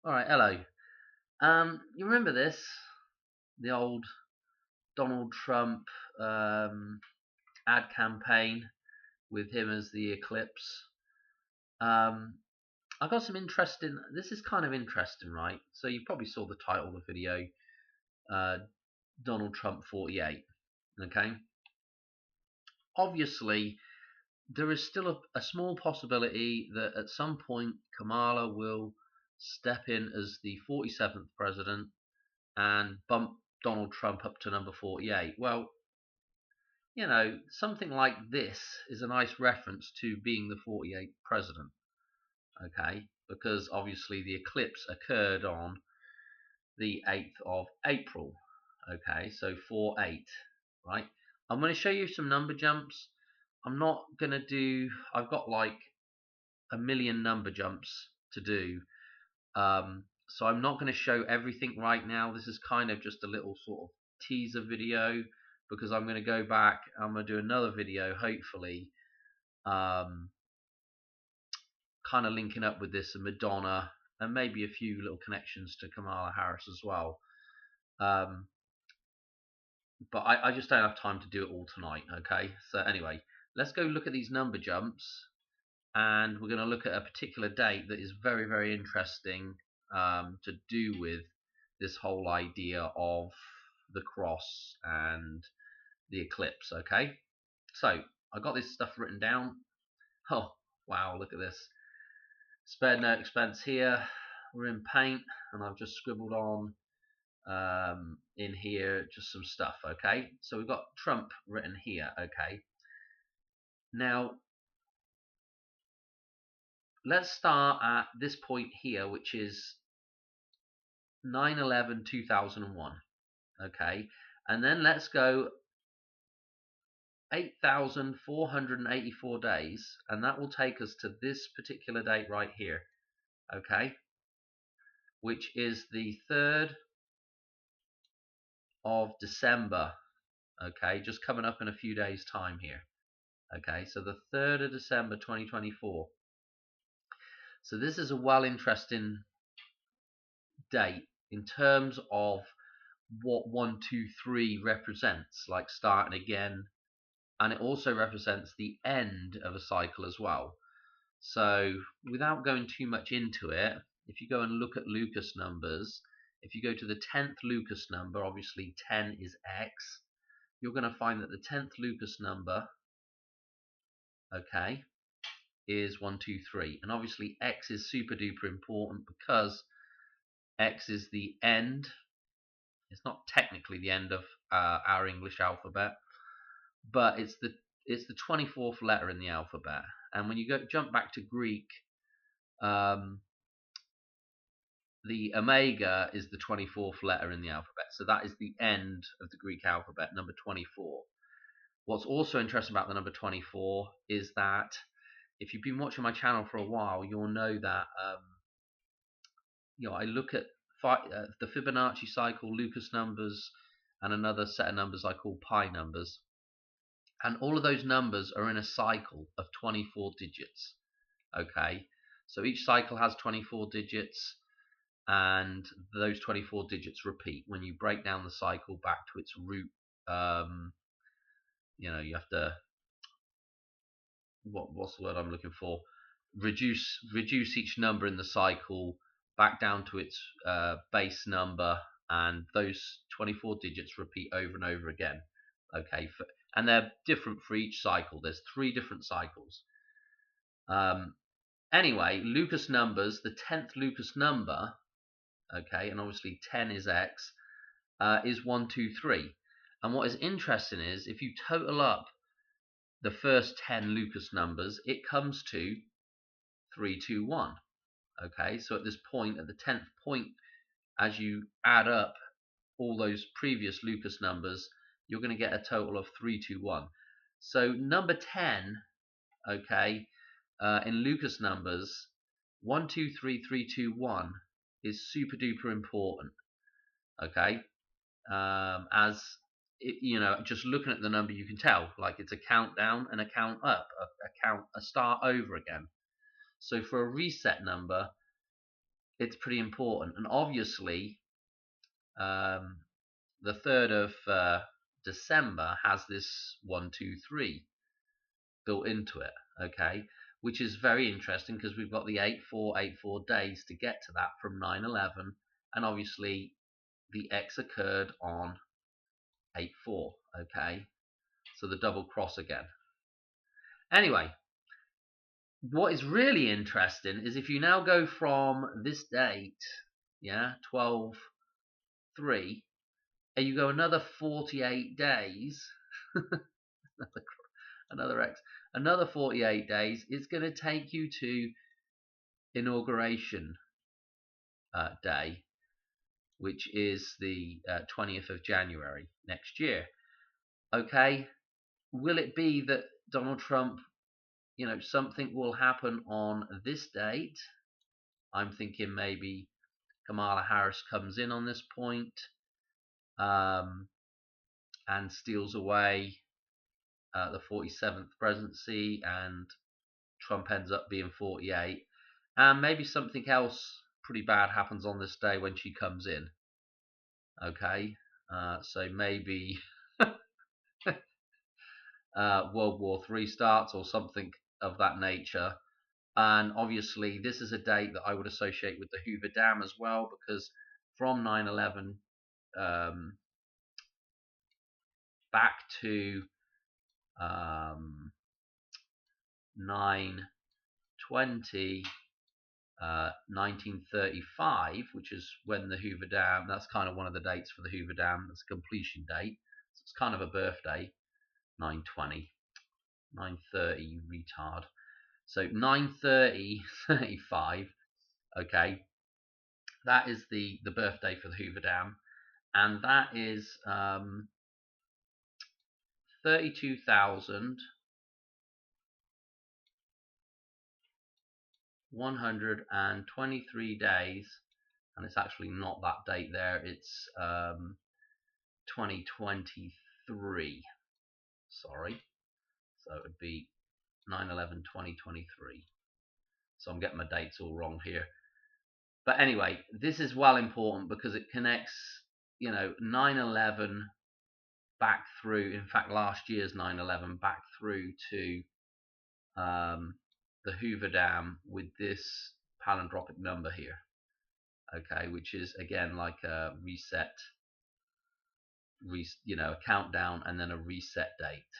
All right, hello. You remember this? The old Donald Trump ad campaign with him as the eclipse. Um, I got some interesting. This is kind of interesting, right? So you probably saw the title of the video, uh, Donald Trump 48. Okay. Obviously, there is still a small possibility that at some point Kamala will step in as the 47th president and bump Donald Trump up to number 48. Well, something like this is a nice reference to being the 48th president, okay? Because obviously the eclipse occurred on the 8th of April, okay? So 4-8, right? I'm going to show you some number jumps. I'm not going to do, I've got like a million number jumps to do. So I'm not going to show everything right now. This is kind of just a little sort of teaser video because I'm going to go back. I'm going to do another video, hopefully, kind of linking up with this and Madonna and maybe a few little connections to Kamala Harris as well. But I just don't have time to do it all tonight. Okay, so anyway, let's go look at these number jumps, and we're going to look at a particular date that is very, very interesting to do with this whole idea of the cross and the eclipse. Okay, so I got this stuff written down. Oh wow, look at this. Spared no expense here. We're in Paint, and I've just scribbled on in here just some stuff. Okay, so we've got Trump written here. Okay, now let's start at this point here, which is 9/11/2001. Okay, and then let's go 8,484 days, and that will take us to this particular date right here. Okay, which is the 3rd of December. Okay, just coming up in a few days' time here. Okay, so the 3rd of December 2024. So this is a well interesting date in terms of what 123 represents, like starting again, and it also represents the end of a cycle as well. So without going too much into it, if you go and look at Lucas numbers, if you go to the 10th Lucas number, obviously 10 is X, you're going to find that the 10th Lucas number, okay, is 123. And obviously X is super duper important because X is the end. It's not technically the end of our English alphabet, but it's the 24th letter in the alphabet. And when you jump back to Greek, the omega is the 24th letter in the alphabet. So that is the end of the Greek alphabet, number 24. What's also interesting about the number 24 is that if you've been watching my channel for a while, you'll know that I look at the Fibonacci cycle, Lucas numbers, and another set of numbers I call pi numbers. And all of those numbers are in a cycle of 24 digits. Okay, so each cycle has 24 digits, and those 24 digits repeat. When you break down the cycle back to its root, you have to, what's the word I'm looking for? Reduce each number in the cycle back down to its base number, and those 24 digits repeat over and over again. Okay, and they're different for each cycle. There's 3 different cycles. Anyway, Lucas numbers, the 10th Lucas number, okay, and obviously 10 is X, is 123. And what is interesting is if you total up the first 10 Lucas numbers, it comes to 321. Okay, so at this point, at the 10th point, as you add up all those previous Lucas numbers, you're going to get a total of 321. So number 10, okay, in Lucas numbers, 123321 is super duper important. Okay, as it, just looking at the number, you can tell like it's a countdown and a count up, a start over again. So for a reset number, it's pretty important. And obviously, the 3rd of December has this 123 built into it, okay, which is very interesting because we've got the 8484 days to get to that from 9/11, and obviously the X occurred on 8/4, okay, so the double cross again. Anyway, what is really interesting is if you now go from this date, yeah, 12/3, and you go another 48 days, another X, another 48 days, it's going to take you to inauguration day, which is the 20th of January next year. Okay, will it be that Donald Trump, something will happen on this date? I'm thinking maybe Kamala Harris comes in on this point, and steals away the 47th presidency, and Trump ends up being 48, and maybe something else pretty bad happens on this day when she comes in. Okay, so maybe World War III starts or something of that nature. And obviously, this is a date that I would associate with the Hoover Dam as well, because from 9/11 back to 9/20, 1935, which is when the Hoover Dam, that's kind of one of the dates for the Hoover Dam, that's a completion date. So it's kind of a birthday, 9/20, 9/30, you retard. So 9/30/35, okay, that is the birthday for the Hoover Dam, and that is 32,123 days, and it's actually not that date there, it's 2023, sorry, so it would be 9/11/2023. So I'm getting my dates all wrong here. But anyway, this is well important because it connects, 9/11 back through, in fact, last year's 9/11 back through to the Hoover Dam with this palindromic number here, okay, which is again like a reset, a countdown and then a reset date,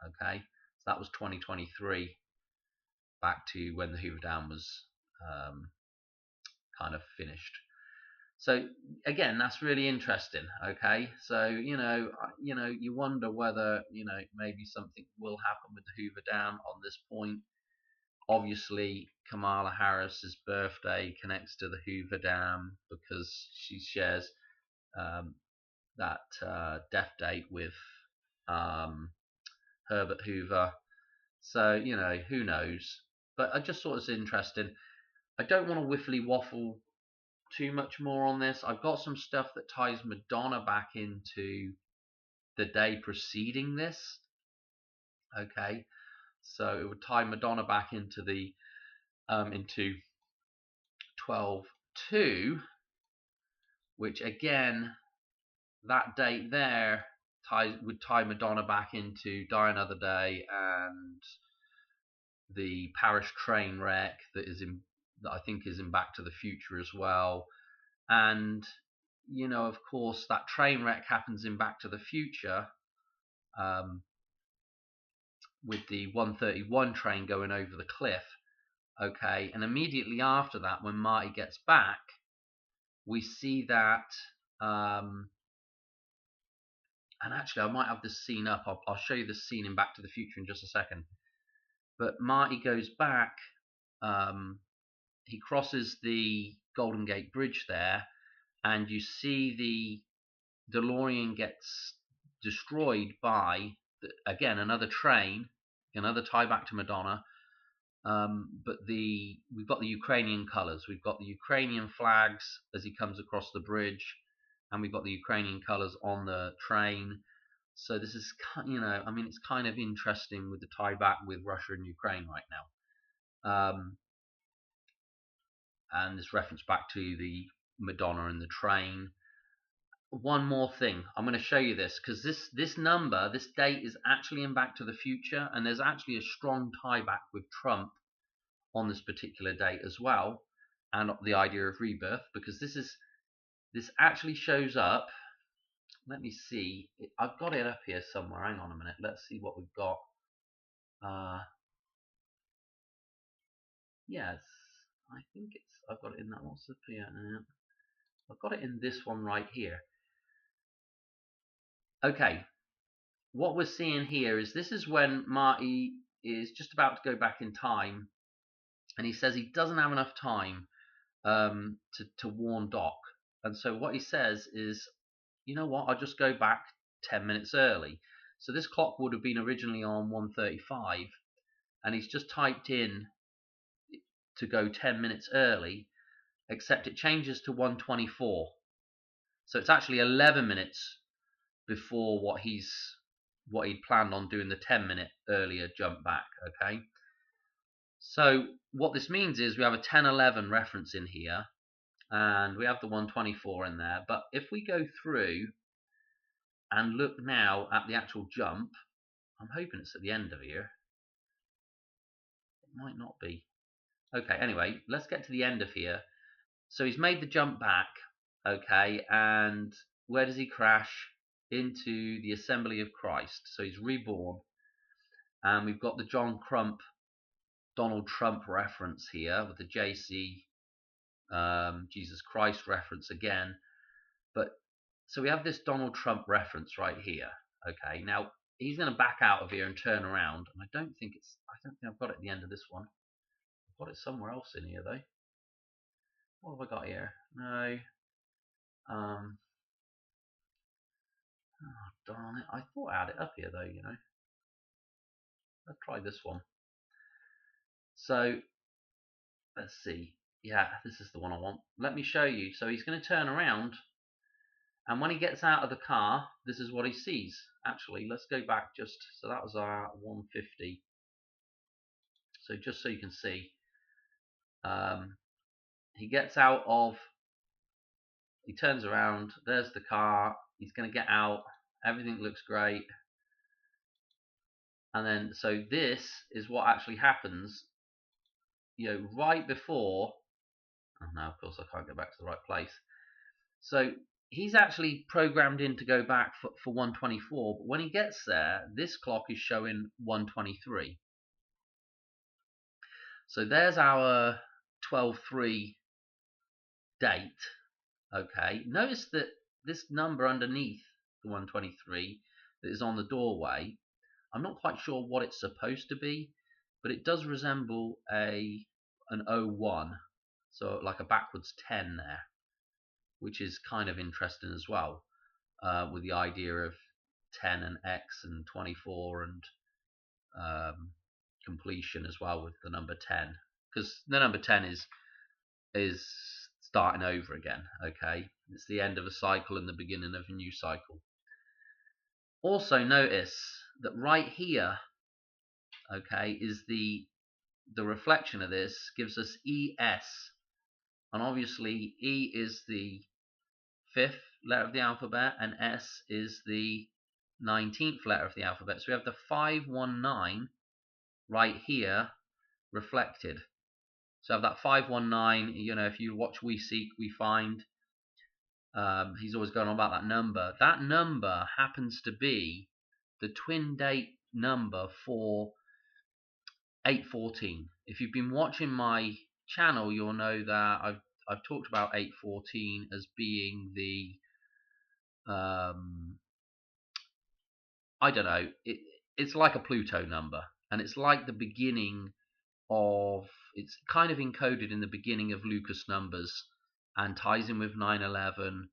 okay. So that was 2023, back to when the Hoover Dam was kind of finished. So again, that's really interesting. Okay, so you wonder whether maybe something will happen with the Hoover Dam on this point. Obviously, Kamala Harris's birthday connects to the Hoover Dam because she shares that death date with Herbert Hoover. So who knows? But I just thought it was interesting. I don't want to whiffly waffle too much more on this. I've got some stuff that ties Madonna back into the day preceding this. Okay, so it would tie Madonna back into the into 12/2, which again, that date there would tie Madonna back into Die Another Day and the Paris train wreck that I think is in Back to the Future as well. And of course, that train wreck happens in Back to the Future, with the 131 train going over the cliff. Okay, and immediately after that, when Marty gets back, we see that, and actually I might have this scene up. I'll show you this scene in Back to the Future in just a second. But Marty goes back, he crosses the Golden Gate Bridge there, and you see the DeLorean gets destroyed by, again, another train, another tie back to Madonna. But we've got the Ukrainian colors. We've got the Ukrainian flags as he comes across the bridge, and we've got the Ukrainian colors on the train. So this is, it's kind of interesting with the tie back with Russia and Ukraine right now. and this reference back to the Madonna and the train. One more thing, I'm going to show you this because this number, this date is actually in Back to the Future, and there's actually a strong tie back with Trump on this particular date as well, and the idea of rebirth, because this actually shows up. Let me see. I've got it up here somewhere. Hang on a minute. Let's see what we've got. Yes, I think I've got it in that one. I've got it in this one right here. Okay, what we're seeing here is this is when Marty is just about to go back in time, and he says he doesn't have enough time to warn Doc. And so what he says is, you know what, I'll just go back 10 minutes early. So this clock would have been originally on 1:35, and he's just typed in to go 10 minutes early, except it changes to 1:24. So it's actually 11 minutes before what he'd planned on doing the 10-minute earlier jump back. Okay, so what this means is we have a 10:11 reference in here, and we have the 1:24 in there. But if we go through and look now at the actual jump, I'm hoping it's at the end of here. It might not be. Okay, anyway, let's get to the end of here. So he's made the jump back, okay, and where does he crash? Into the Assembly of Christ. So he's reborn, and we've got the Donald Trump reference here with the JC, Jesus Christ reference again. But so we have this Donald Trump reference right here. Okay, now he's going to back out of here and turn around, and I don't think I've got it at the end of this one. I've got it somewhere else in here though. What have I got here? No. Oh darn it! I thought I had it up here though. You know. Let's try this one. So let's see. Yeah, this is the one I want. Let me show you. So he's going to turn around, and when he gets out of the car, this is what he sees. Actually, let's go back just. So that was our 150. So just so you can see, he gets out of. He turns around. There's the car. He's going to get out. Everything looks great. And then, so this is what actually happens. You know, right before. Oh, now of course I can't go back to the right place. So he's actually programmed in to go back for 1:24, but when he gets there, this clock is showing 1:23. So there's our 12:3 date. Okay, notice that this number underneath the 1:23 that is on the doorway, I'm not quite sure what it's supposed to be, but it does resemble an 01, so like a backwards 10 there, which is kind of interesting as well, with the idea of 10 and X and 24 and completion as well with the number 10, because the number 10 is starting over again. Okay, it's the end of a cycle and the beginning of a new cycle. Also notice that right here, okay, is the reflection of this gives us ES, and obviously E is the 5th letter of the alphabet and S is the 19th letter of the alphabet. So we have the 519 right here reflected. So I have that 519, you know, if you watch We Seek, We Find, he's always going on about that number. That number happens to be the twin date number for 814. If you've been watching my channel, you'll know that I've talked about 814 as being the I don't know, it's like a Pluto number, and it's like the beginning of, it's kind of encoded in the beginning of Lucas numbers and ties in with 9/11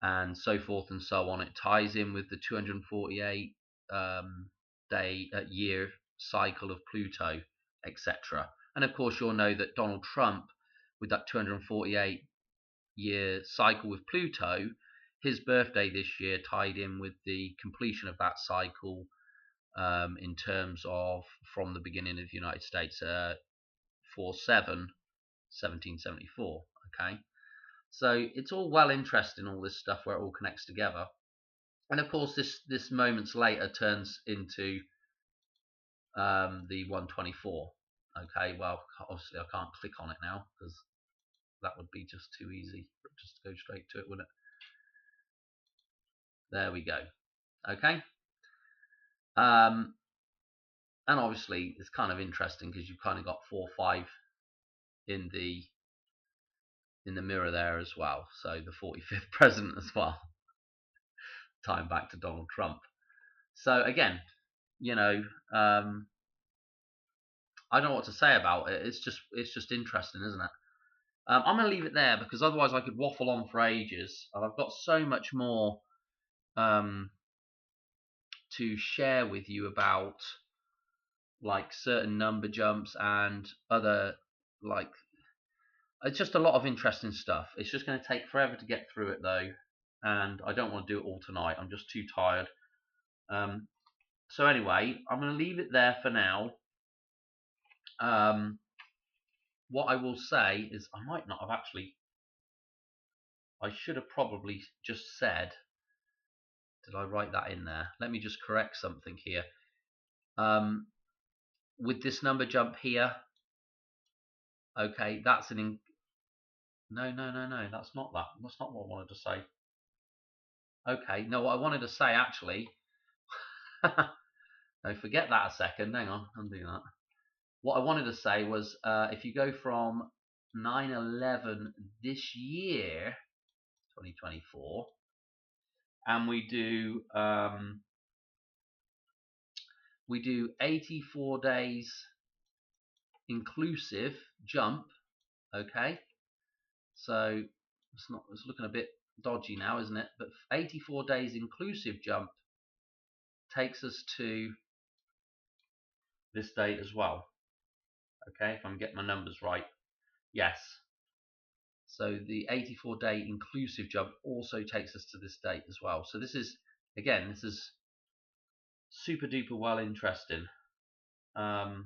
and so forth and so on. It ties in with the 248 year cycle of Pluto, etc. And of course you'll know that Donald Trump, with that 248 year cycle with Pluto, his birthday this year tied in with the completion of that cycle, in terms of from the beginning of the United States, 47 1774. Okay, so it's all well interesting, all this stuff where it all connects together. And of course, this moments later turns into the 124. Okay, well, obviously I can't click on it now because that would be just too easy. Just go straight to it, wouldn't it? There we go. Okay. And obviously it's kind of interesting because you've kind of got 4, 5 in the mirror there as well. So the 45th president as well, tying back to Donald Trump. So again, you know, I don't know what to say about it. It's just interesting, isn't it? I'm going to leave it there because otherwise I could waffle on for ages, and I've got so much more to share with you about, like certain number jumps and other, like, it's just a lot of interesting stuff. It's just going to take forever to get through it though, and I don't want to do it all tonight. I'm just too tired. So anyway, I'm going to leave it there for now. What I will say is I might not have actually, I should have probably just said, did I write that in there? Let me just correct something here. With this number jump here, okay, that's an no, that's not that. That's not what I wanted to say. Okay, no, what I wanted to say actually, no, forget that a second. Hang on, I'm doing that. What I wanted to say was, if you go from 9/11 this year, 2024, and we do 84 days inclusive jump. Okay, so it's looking a bit dodgy now, isn't it? But 84 days inclusive jump takes us to this date as well. Okay, if I'm getting my numbers right. Yes. So the 84-day inclusive jump also takes us to this date as well. So this is, again, this is super duper well interesting. I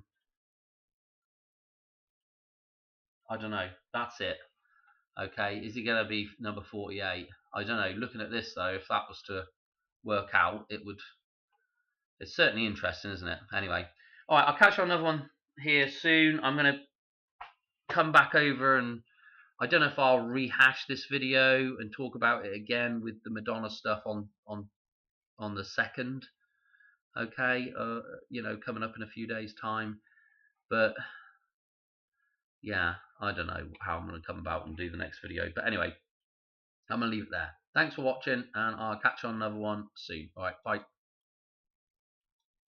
don't know. That's it. Okay, is it going to be number 48? I don't know. Looking at this though, if that was to work out, it would. It's certainly interesting, isn't it? Anyway, all right. I'll catch you on another one here soon. I'm going to come back over, and I don't know if I'll rehash this video and talk about it again with the Madonna stuff on the 2nd. Okay, coming up in a few days' time. But yeah, I don't know how I'm going to come about and do the next video. But anyway, I'm going to leave it there. Thanks for watching, and I'll catch you on another one soon. All right, bye.